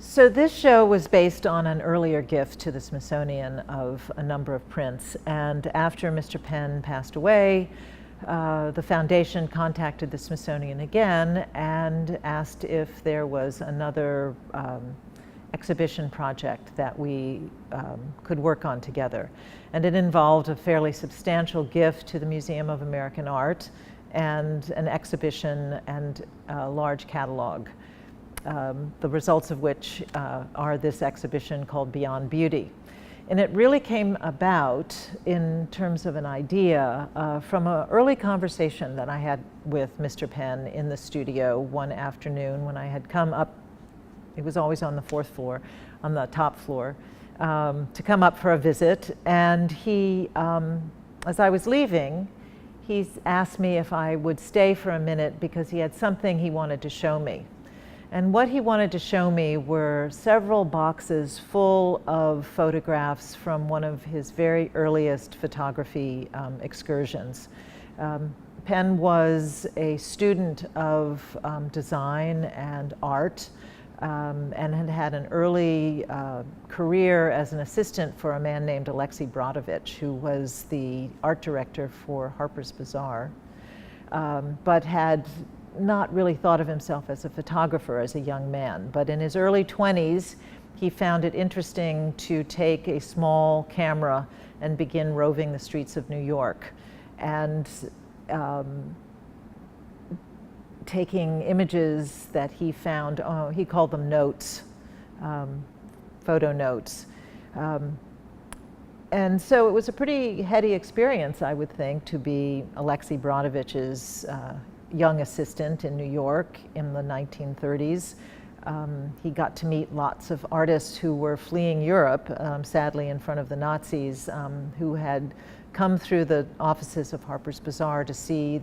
So this show was based on an earlier gift to the Smithsonian of a number of prints, and after Mr. Penn passed away, the foundation contacted the Smithsonian again and asked if there was another exhibition project that we could work on together. And it involved a fairly substantial gift to the Museum of American Art and an exhibition and a large catalog. The results of which are this exhibition called Beyond Beauty. And it really came about in terms of an idea from an early conversation that I had with Mr. Penn in the studio one afternoon when I had come up. It was always on the fourth floor, on the top floor, to come up for a visit. And he, as I was leaving, he asked me if I would stay for a minute because he had something he wanted to show me. And what he wanted to show me were several boxes full of photographs from one of his very earliest photography excursions. Penn was a student of design and art and had had an early career as an assistant for a man named Alexei Brodovich, who was the art director for Harper's Bazaar, but had not really thought of himself as a photographer as a young man. But in his early 20s, he found it interesting to take a small camera and begin roving the streets of New York and taking images that he found, he called them notes, photo notes. And so it was a pretty heady experience, I would think, to be Alexei Brodovich's young assistant in New York in the 1930s. He got to meet lots of artists who were fleeing Europe, sadly in front of the Nazis, who had come through the offices of Harper's Bazaar to see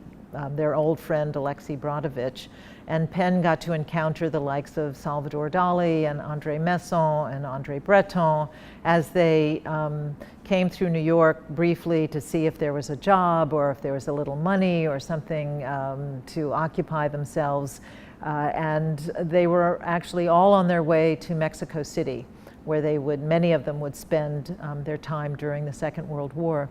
their old friend Alexei Brodovich. And Penn got to encounter the likes of Salvador Dali and André Masson and André Breton as they came through New York briefly to see if there was a job or if there was a little money or something to occupy themselves. And they were actually all on their way to Mexico City, where they would, many of them would spend their time during the Second World War.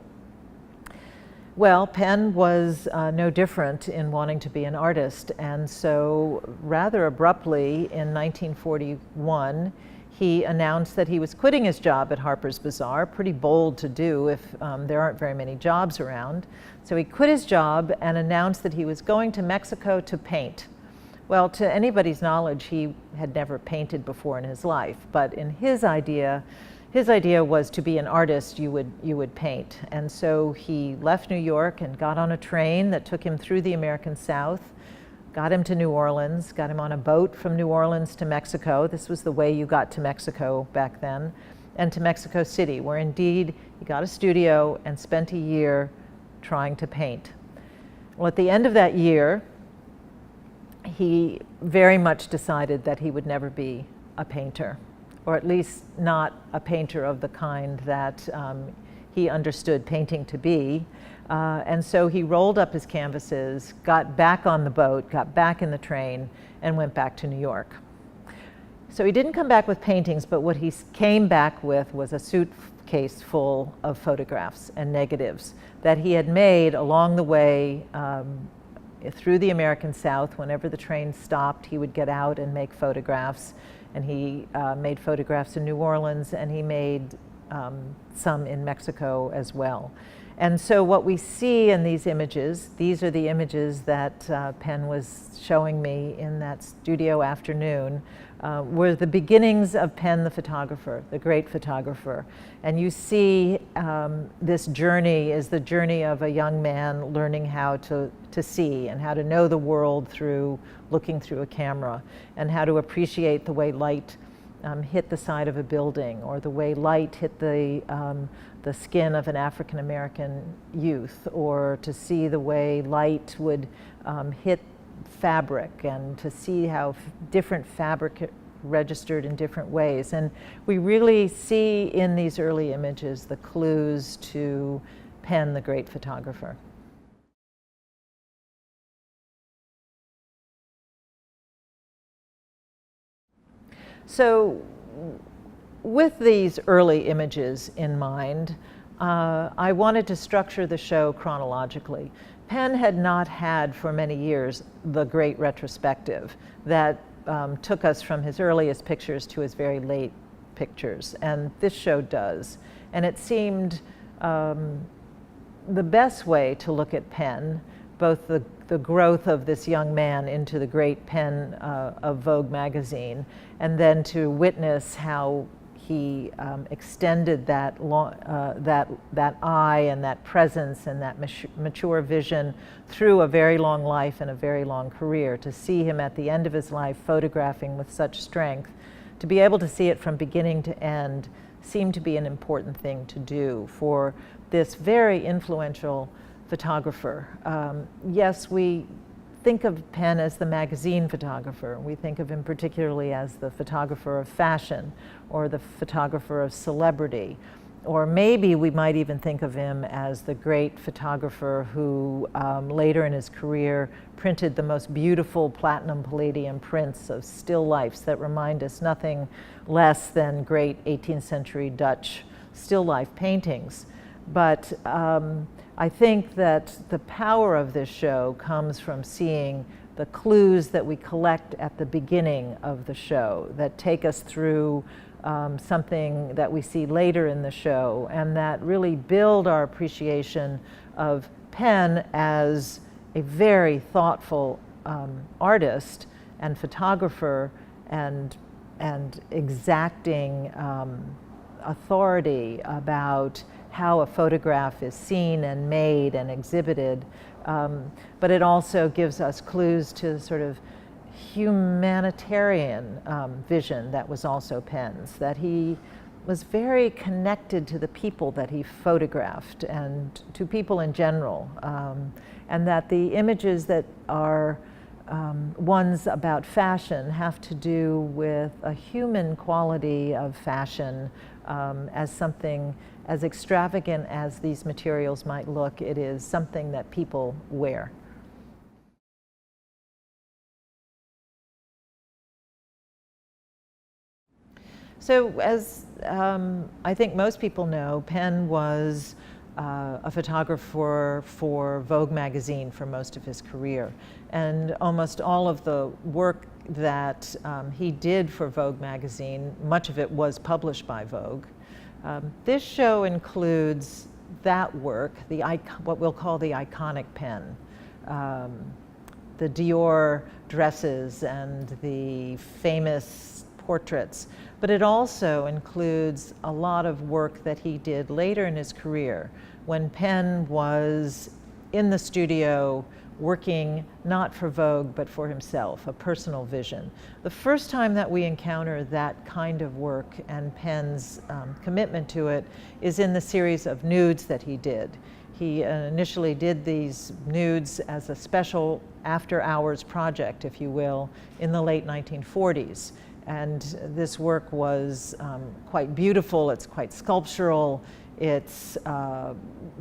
Well, Penn was no different in wanting to be an artist, and so rather abruptly in 1941, he announced that he was quitting his job at Harper's Bazaar, pretty bold to do if there aren't very many jobs around. So he quit his job and announced that he was going to Mexico to paint. Well, to anybody's knowledge, he had never painted before in his life, but in his idea was to be an artist, you would paint. And so he left New York and got on a train that took him through the American South, got him to New Orleans, got him on a boat from New Orleans to Mexico. This was the way you got to Mexico back then, and to Mexico City, where indeed he got a studio and spent a year trying to paint. Well, at the end of that year, he very much decided that he would never be a painter, or at least not a painter of the kind that he understood painting to be. And so he rolled up his canvases, got back on the boat, got back in the train, and went back to New York. So he didn't come back with paintings, but what he came back with was a suitcase full of photographs and negatives that he had made along the way through the American South. Whenever the train stopped, he would get out and make photographs. And he made photographs in New Orleans, and he made some in Mexico as well. And so what we see in these images, these are the images that Penn was showing me in that studio afternoon, were the beginnings of Penn the photographer, the great photographer. And you see this journey is the journey of a young man learning how to see and how to know the world through looking through a camera, and how to appreciate the way light hit the side of a building, or the way light hit the skin of an African American youth, or to see the way light would hit fabric, and to see how different fabric registered in different ways. And we really see in these early images the clues to Penn, the great photographer. So with these early images in mind, I wanted to structure the show chronologically. Penn had not had for many years the great retrospective that took us from his earliest pictures to his very late pictures, and this show does. And it seemed the best way to look at Penn, both the growth of this young man into the great Penn of Vogue magazine, and then to witness how he extended that eye and that presence and that mature vision through a very long life and a very long career. To see him at the end of his life photographing with such strength, to be able to see it from beginning to end, seemed to be an important thing to do for this very influential photographer. Yes, we think of Penn as the magazine photographer. We think of him particularly as the photographer of fashion or the photographer of celebrity. Or maybe we might even think of him as the great photographer who later in his career printed the most beautiful platinum palladium prints of still lifes that remind us nothing less than great 18th century Dutch still life paintings. But I think that the power of this show comes from seeing the clues that we collect at the beginning of the show that take us through something that we see later in the show, and that really build our appreciation of Penn as a very thoughtful artist and photographer and exacting authority about how a photograph is seen and made and exhibited. But it also gives us clues to sort of humanitarian vision that was also Penn's, that he was very connected to the people that he photographed and to people in general, and that the images that are ones about fashion have to do with a human quality of fashion as something as extravagant as these materials might look. It is something that people wear. So as I think most people know, Penn was a photographer for Vogue magazine for most of his career. And almost all of the work that he did for Vogue magazine, much of it was published by Vogue. This show includes that work, what we'll call the iconic Penn. The Dior dresses and the famous portraits, but it also includes a lot of work that he did later in his career when Penn was in the studio working not for Vogue but for himself, a personal vision. The first time that we encounter that kind of work and Penn's commitment to it is in the series of nudes that he did. He initially did these nudes as a special after-hours project, if you will, in the late 1940s. And this work was quite beautiful, it's quite sculptural, it's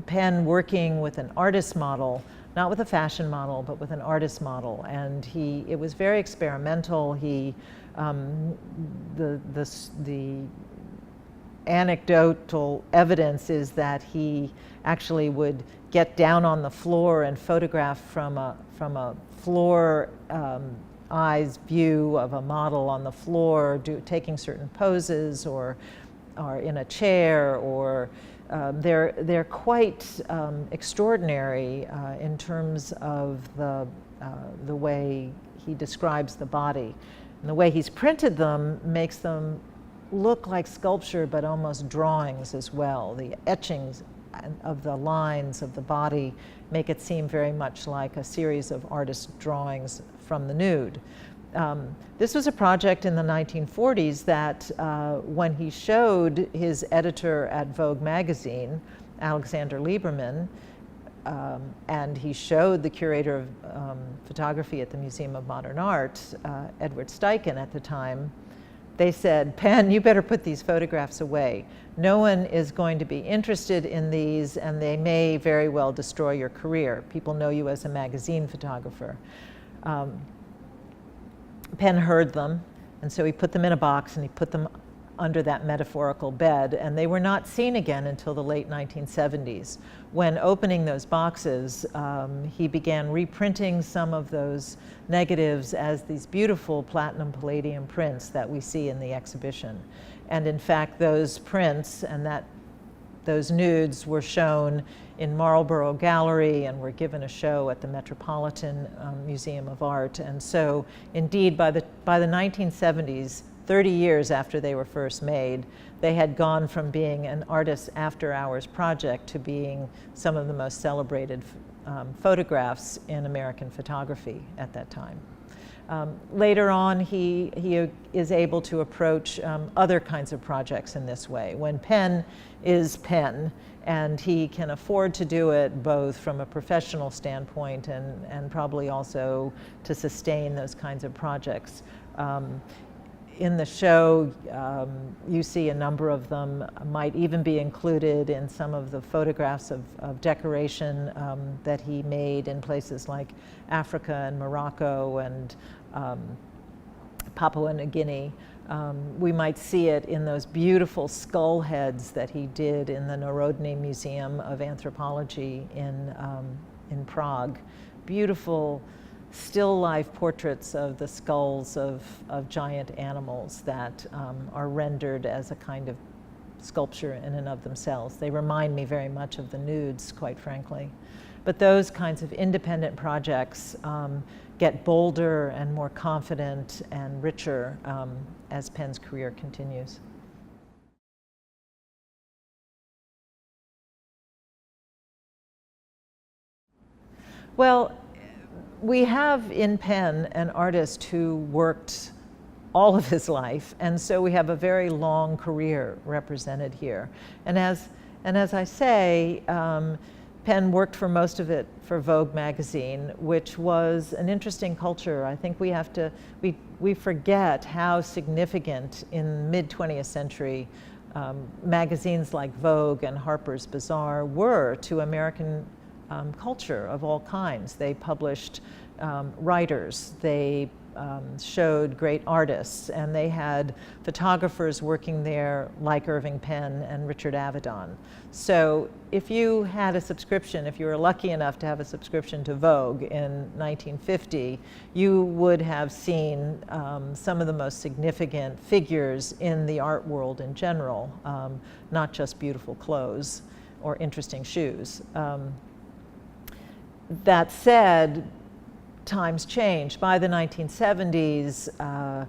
Penn working with an artist model, not with a fashion model, but with an artist model. And it was very experimental. The anecdotal evidence is that he actually would get down on the floor and photograph from a floor eyes view of a model on the floor, taking certain poses, or in a chair, or they're quite extraordinary in terms of the way he describes the body. And the way he's printed them makes them look like sculpture, but almost drawings as well. The etchings of the lines of the body make it seem very much like a series of artist drawings from the nude. This was a project in the 1940s that when he showed his editor at Vogue magazine, Alexander Lieberman, and he showed the curator of photography at the Museum of Modern Art, Edward Steichen at the time, they said, "Penn, you better put these photographs away. No one is going to be interested in these, and they may very well destroy your career. People know you as a magazine photographer." Penn heard them, And so he put them in a box and he put them under that metaphorical bed, and they were not seen again until the late 1970s. When opening those boxes, he began reprinting some of those negatives as these beautiful platinum palladium prints that we see in the exhibition. And in fact, those prints and those nudes were shown in Marlborough Gallery and were given a show at the Metropolitan Museum of Art. And so indeed, by the 1970s, 30 years after they were first made, they had gone from being an artist's after-hours project to being some of the most celebrated photographs in American photography at that time. Later on, he is able to approach other kinds of projects in this way. When Penn is Penn, and he can afford to do it both from a professional standpoint and probably also to sustain those kinds of projects. In the show, you see a number of them might even be included in some of the photographs of decoration that he made in places like Africa and Morocco and Papua New Guinea. We might see it in those beautiful skull heads that he did in the Narodny Museum of Anthropology in Prague. Beautiful still life portraits of the skulls of giant animals that are rendered as a kind of sculpture in and of themselves. They remind me very much of the nudes, quite frankly. But those kinds of independent projects get bolder and more confident and richer as Penn's career continues. Well, we have in Penn an artist who worked all of his life, and so we have a very long career represented here. And as I say, Penn worked for most of it for Vogue magazine, which was an interesting culture. I think we forget how significant in mid-20th century magazines like Vogue and Harper's Bazaar were to American culture of all kinds. They published writers, they showed great artists, and they had photographers working there like Irving Penn and Richard Avedon. So if you had a subscription, if you were lucky enough to have a subscription to Vogue in 1950, you would have seen some of the most significant figures in the art world in general, not just beautiful clothes or interesting shoes. That said, times changed. By the 1970s,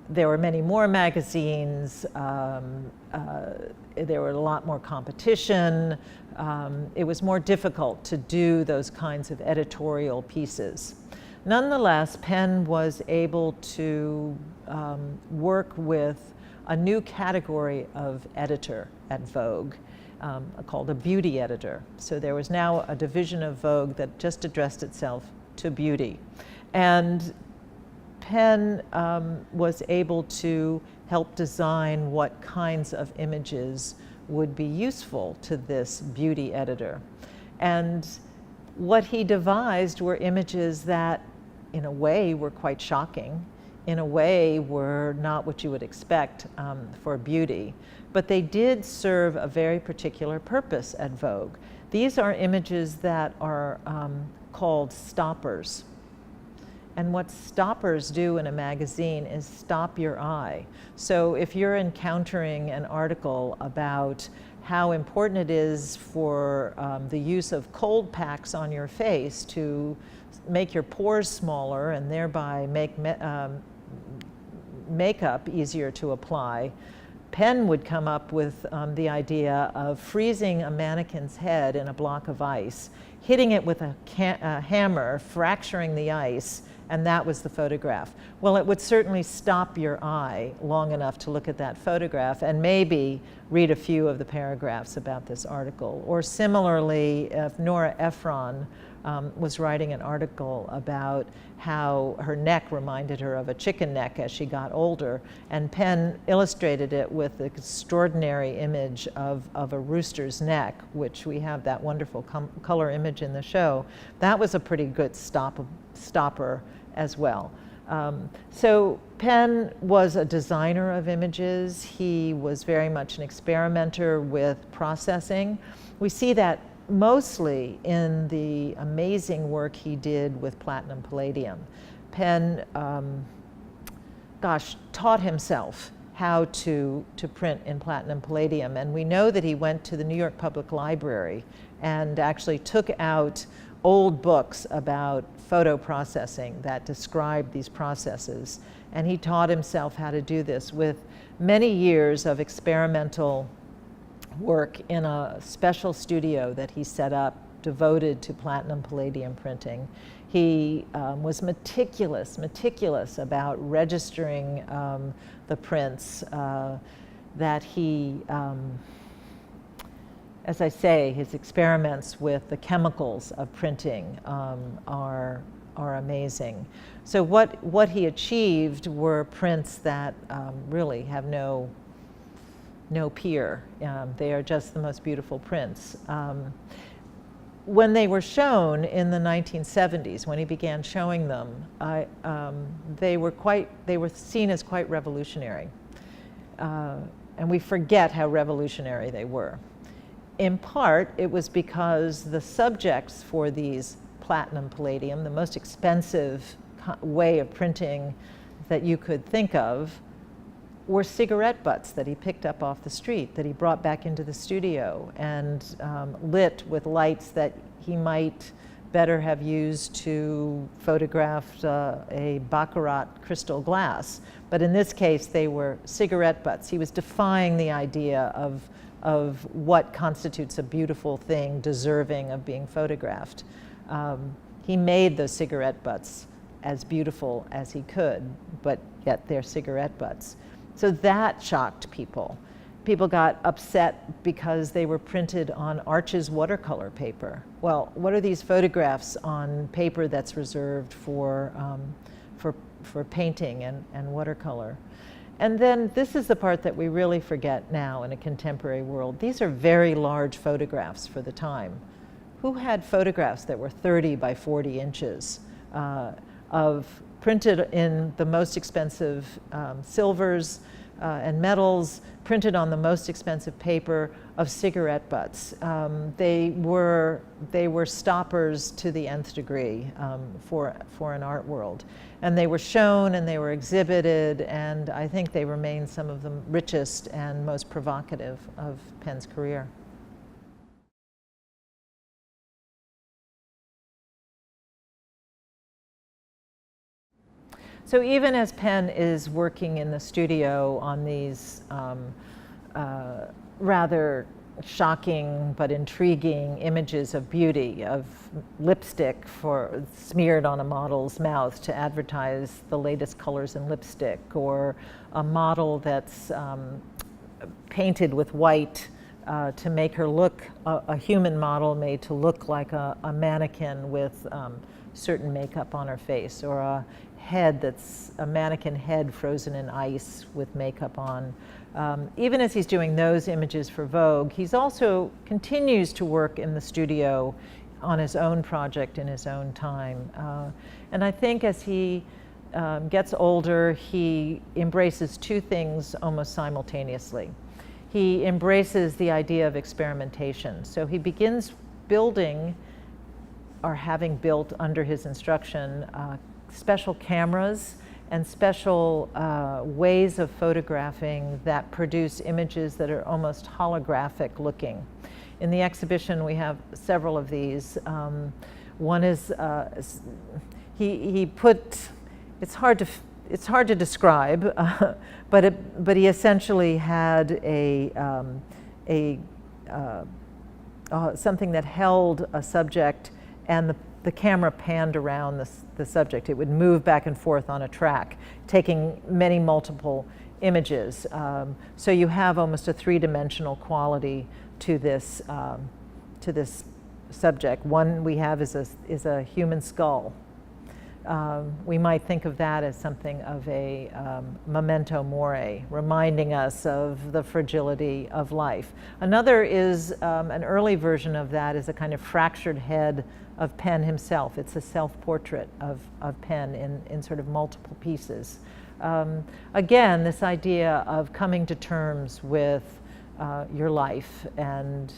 there were many more magazines, there were a lot more competition. It was more difficult to do those kinds of editorial pieces. Nonetheless, Penn was able to work with a new category of editor at Vogue, called a beauty editor. So there was now a division of Vogue that just addressed itself to beauty. And Penn was able to help design what kinds of images would be useful to this beauty editor. And what he devised were images that, in a way, were quite shocking, in a way were not what you would expect for beauty. But they did serve a very particular purpose at Vogue. These are images that are called stoppers. And what stoppers do in a magazine is stop your eye. So if you're encountering an article about how important it is for the use of cold packs on your face to make your pores smaller and thereby make makeup easier to apply, Penn would come up with the idea of freezing a mannequin's head in a block of ice, hitting it with a hammer, fracturing the ice, and that was the photograph. Well, it would certainly stop your eye long enough to look at that photograph and maybe read a few of the paragraphs about this article. Or similarly, if Nora Ephron was writing an article about how her neck reminded her of a chicken neck as she got older, and Penn illustrated it with the extraordinary image of a rooster's neck, which we have that wonderful color image in the show. That was a pretty good stopper as well. So Penn was a designer of images. He was very much an experimenter with processing. We see that mostly in the amazing work he did with platinum palladium. Penn, taught himself how to print in platinum palladium. And we know that he went to the New York Public Library and actually took out old books about photo processing that described these processes. And he taught himself how to do this with many years of experimental work in a special studio that he set up devoted to platinum palladium printing. He was meticulous about registering the prints that he, as I say, his experiments with the chemicals of printing are amazing. So what he achieved were prints that really have no peer. They are just the most beautiful prints. When they were shown in the 1970s, when he began showing them, they were seen as quite revolutionary. And we forget how revolutionary they were. In part, it was because the subjects for these platinum palladium, the most expensive way of printing that you could think of, were cigarette butts that he picked up off the street, that he brought back into the studio and lit with lights that he might better have used to photograph a baccarat crystal glass. But in this case, they were cigarette butts. He was defying the idea of what constitutes a beautiful thing deserving of being photographed. He made those cigarette butts as beautiful as he could, but yet they're cigarette butts. So that shocked people. People got upset because they were printed on Arches watercolor paper. Well, what are these photographs on paper that's reserved for painting and watercolor? And then this is the part that we really forget now in a contemporary world. These are very large photographs for the time. Who had photographs that were 30 by 40 inches printed in the most expensive silvers and metals, printed on the most expensive paper of cigarette butts. They were stoppers to the nth degree for an art world. And they were shown and they were exhibited, and I think they remain some of the richest and most provocative of Penn's career. So even as Penn is working in the studio on these rather shocking but intriguing images of beauty, of lipstick smeared on a model's mouth to advertise the latest colors in lipstick, or a model that's painted with white to make her look, a human model made to look like a mannequin with certain makeup on her face, or a head that's a mannequin head frozen in ice with makeup on. Even as he's doing those images for Vogue, he's also continues to work in the studio on his own project in his own time. And I think as he gets older, he embraces two things almost simultaneously. He embraces the idea of experimentation. So he begins building, or having built under his instruction, special cameras and special ways of photographing that produce images that are almost holographic looking. In the exhibition, we have several of these. One is, he put, it's hard to describe, but he essentially had something that held a subject, and the camera panned around the subject. It would move back and forth on a track, taking multiple images. So you have almost a three-dimensional quality to this subject. One we have is a human skull. We might think of that as something of a memento mori, reminding us of the fragility of life. Another is an early version of that is a kind of fractured head of Penn himself. It's a self-portrait of Penn in sort of multiple pieces. Again, this idea of coming to terms with your life and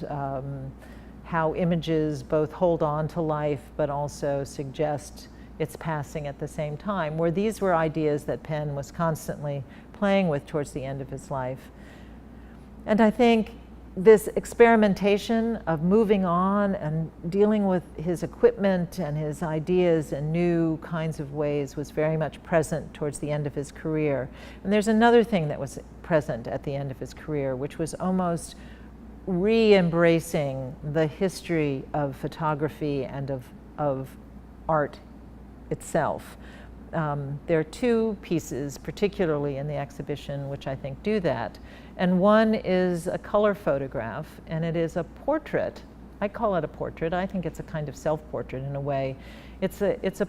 how images both hold on to life but also suggest its passing at the same time, where these were ideas that Penn was constantly playing with towards the end of his life. And I think this experimentation of moving on and dealing with his equipment and his ideas in new kinds of ways was very much present towards the end of his career. And there's another thing that was present at the end of his career, which was almost re-embracing the history of photography and of art itself. There are two pieces, particularly in the exhibition, which I think do that. And one is a color photograph, and it is a portrait. I call it a portrait. I think it's a kind of self-portrait in a way. It's a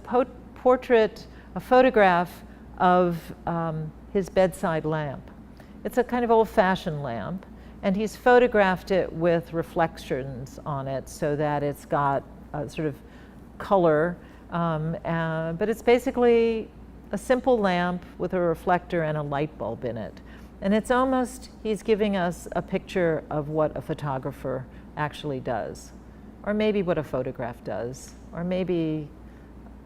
portrait, a photograph of his bedside lamp. It's a kind of old-fashioned lamp, and he's photographed it with reflections on it so that it's got a sort of color, but it's basically a simple lamp with a reflector and a light bulb in it. And it's almost, he's giving us a picture of what a photographer actually does, or maybe what a photograph does, or maybe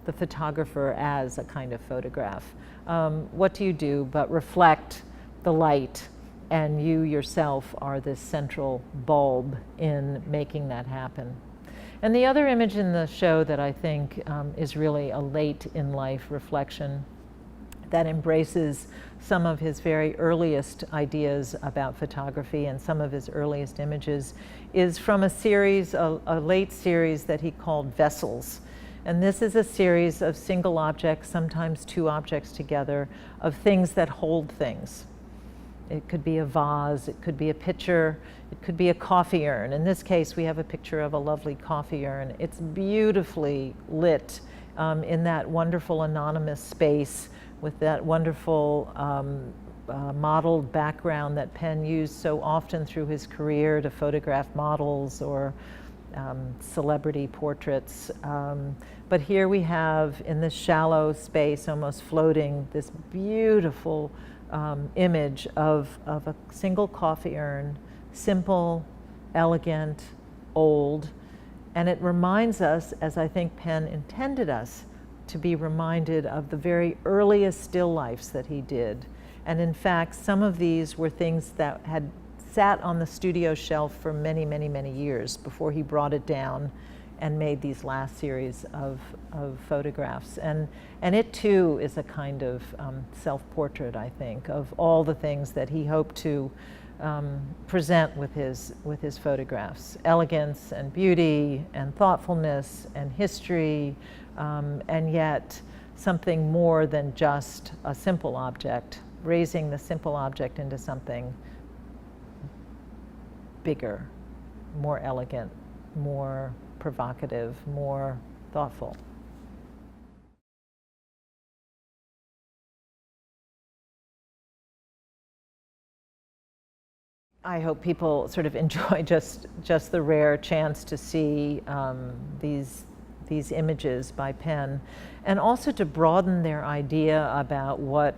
the photographer as a kind of photograph. What do you do but reflect the light, and you yourself are this central bulb in making that happen. And the other image in the show that I think is really a late in life reflection that embraces some of his very earliest ideas about photography and some of his earliest images is from a series, a late series that he called Vessels. And this is a series of single objects, sometimes two objects together, of things that hold things. It could be a vase, it could be a pitcher, it could be a coffee urn. In this case, we have a picture of a lovely coffee urn. It's beautifully lit in that wonderful anonymous space with that wonderful modeled background that Penn used so often through his career to photograph models or celebrity portraits. But here we have, in this shallow space, almost floating, this beautiful image of a single coffee urn, simple, elegant, old, and it reminds us, as I think Penn intended us, to be reminded of the very earliest still lifes that he did. And in fact, some of these were things that had sat on the studio shelf for many, many, many years before he brought it down and made these last series of photographs. And it too is a kind of self-portrait, I think, of all the things that he hoped to present with his photographs. Elegance and beauty and thoughtfulness and history, and yet something more than just a simple object, raising the simple object into something bigger, more elegant, more provocative, more thoughtful. I hope people sort of enjoy just the rare chance to see these images by Penn, and also to broaden their idea about what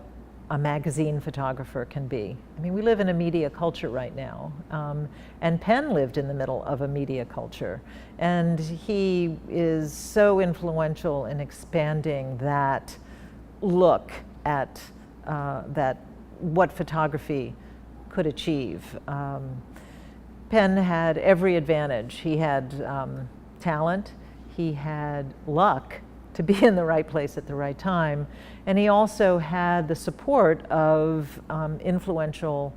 a magazine photographer can be. I mean, we live in a media culture right now, and Penn lived in the middle of a media culture, and he is so influential in expanding that look at what photography could achieve. Penn had every advantage. He had talent, he had luck to be in the right place at the right time, and he also had the support of influential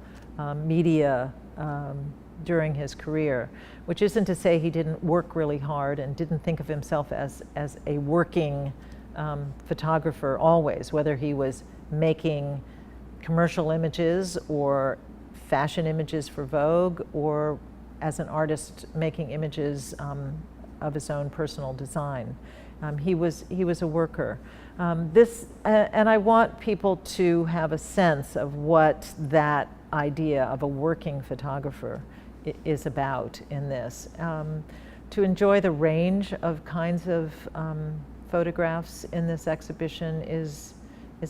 media during his career, which isn't to say he didn't work really hard and didn't think of himself as a working photographer always, whether he was making commercial images or fashion images for Vogue, or as an artist making images of his own personal design. He was a worker. And I want people to have a sense of what that idea of a working photographer is about in this. to enjoy the range of kinds of photographs in this exhibition is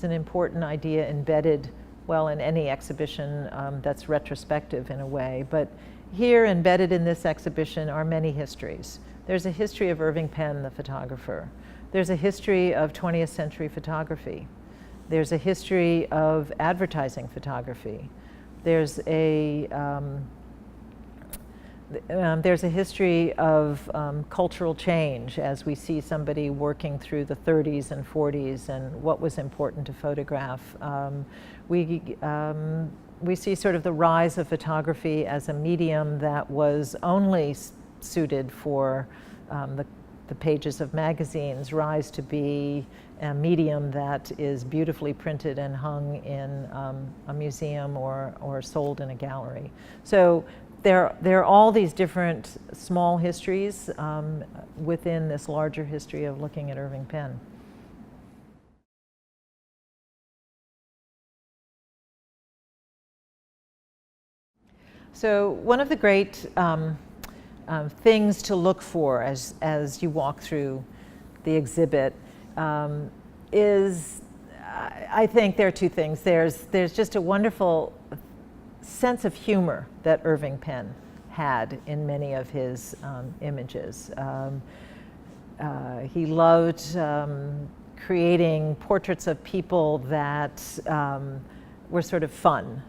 an important idea embedded, well, in any exhibition that's retrospective in a way. But here, embedded in this exhibition, are many histories. There's a history of Irving Penn, the photographer. There's a history of 20th century photography. There's a history of advertising photography. There's a history of cultural change as we see somebody working through the 30s and 40s and what was important to photograph. We see sort of the rise of photography as a medium that was only suited for the pages of magazines, rise to be a medium that is beautifully printed and hung in a museum or sold in a gallery. So there are all these different small histories within this larger history of looking at Irving Penn. So one of the great things to look for as you walk through the exhibit is, I think there are two things. There's just a wonderful sense of humor that Irving Penn had in many of his images. He loved creating portraits of people that were sort of fun.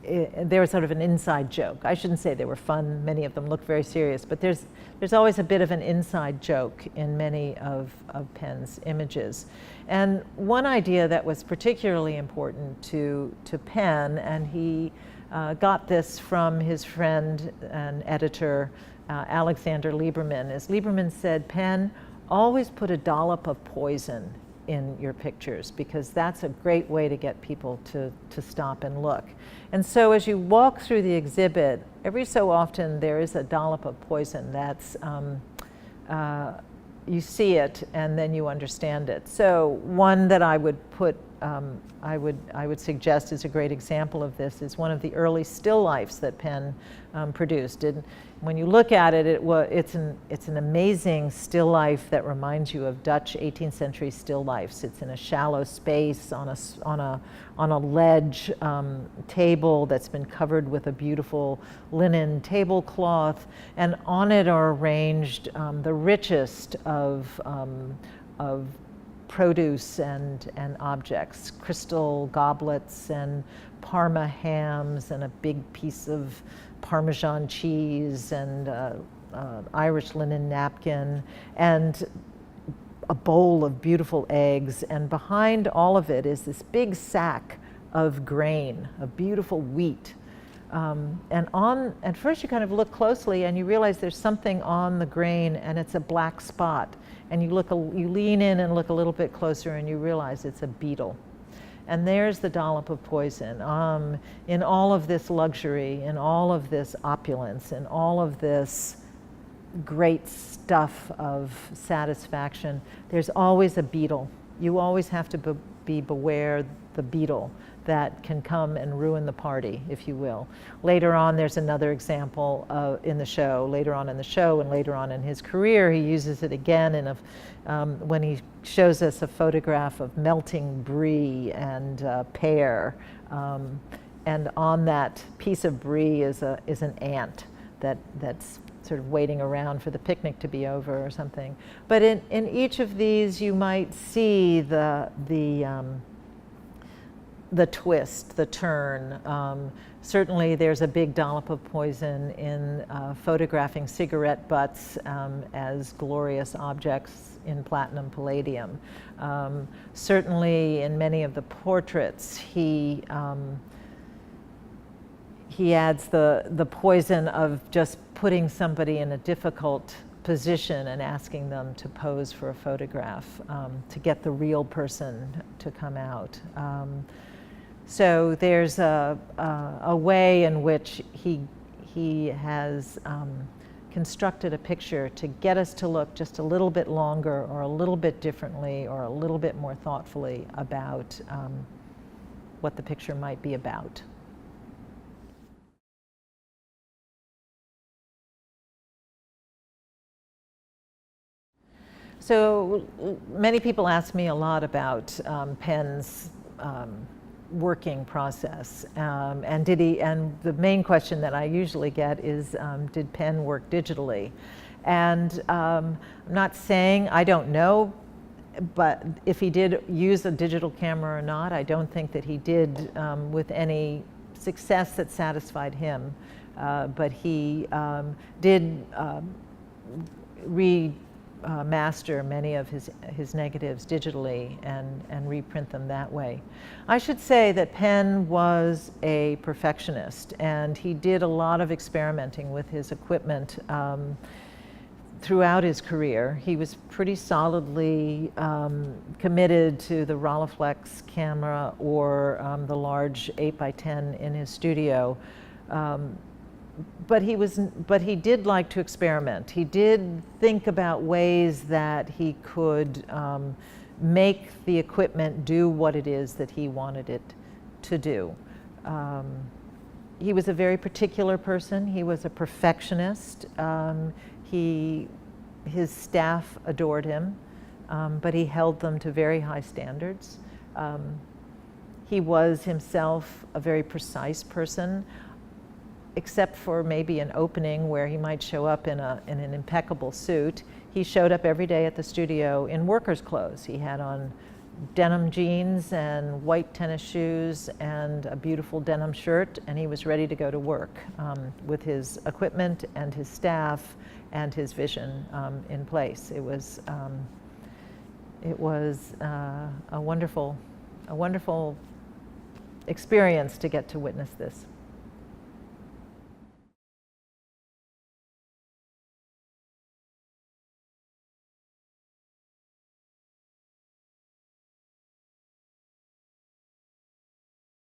They were sort of an inside joke. I shouldn't say they were fun. Many of them look very serious, but there's always a bit of an inside joke in many of Penn's images. And one idea that was particularly important to Penn, and he got this from his friend and editor, Alexander Lieberman, is Lieberman said, "Penn, always put a dollop of poison in your pictures, because that's a great way to get people to stop and look." And so as you walk through the exhibit, every so often there is a dollop of poison that's, you see it and then you understand it. So one that I would put, I would suggest is a great example of this is one of the early still lifes that Penn produced. And when you look at it, it's an amazing still life that reminds you of Dutch 18th century still lifes. It's in a shallow space on a ledge table that's been covered with a beautiful linen tablecloth, and on it are arranged the richest of produce and objects, crystal goblets and Parma hams and a big piece of Parmesan cheese and Irish linen napkin and a bowl of beautiful eggs. And behind all of it is this big sack of grain, of beautiful wheat. And at first you kind of look closely and you realize there's something on the grain and it's a black spot. And you lean in and look a little bit closer and you realize it's a beetle. And there's the dollop of poison. In all of this luxury, in all of this opulence, in all of this great stuff of satisfaction, there's always a beetle. You always have to be beware the beetle that can come and ruin the party, if you will. Later on, there's another example in the show. Later on in the show and later on in his career, he uses it again when he shows us a photograph of melting brie and pear. And on that piece of brie is an ant that's sort of waiting around for the picnic to be over or something. But in each of these, you might see the twist, the turn. Certainly there's a big dollop of poison in photographing cigarette butts as glorious objects in platinum palladium. Certainly in many of the portraits, he adds the poison of just putting somebody in a difficult position and asking them to pose for a photograph to get the real person to come out. So there's a way in which he has constructed a picture to get us to look just a little bit longer or a little bit differently or a little bit more thoughtfully about what the picture might be about. So many people ask me a lot about Penn's working process, and the main question that I usually get is, did Penn work digitally? And I'm not saying, I don't know, but if he did use a digital camera or not, I don't think that he did with any success that satisfied him. But he did master many of his negatives digitally and reprint them that way. I should say that Penn was a perfectionist, and he did a lot of experimenting with his equipment throughout his career. He was pretty solidly committed to the Rolleiflex camera or the large 8x10 in his studio. But he did like to experiment. He did think about ways that he could make the equipment do what it is that he wanted it to do. He was a very particular person. He was a perfectionist. His staff adored him, but he held them to very high standards. He was himself a very precise person, except for maybe an opening where he might show up in an impeccable suit. He showed up every day at the studio in worker's clothes. He had on denim jeans and white tennis shoes and a beautiful denim shirt, and he was ready to go to work with his equipment and his staff and his vision in place. It was a wonderful experience to get to witness this.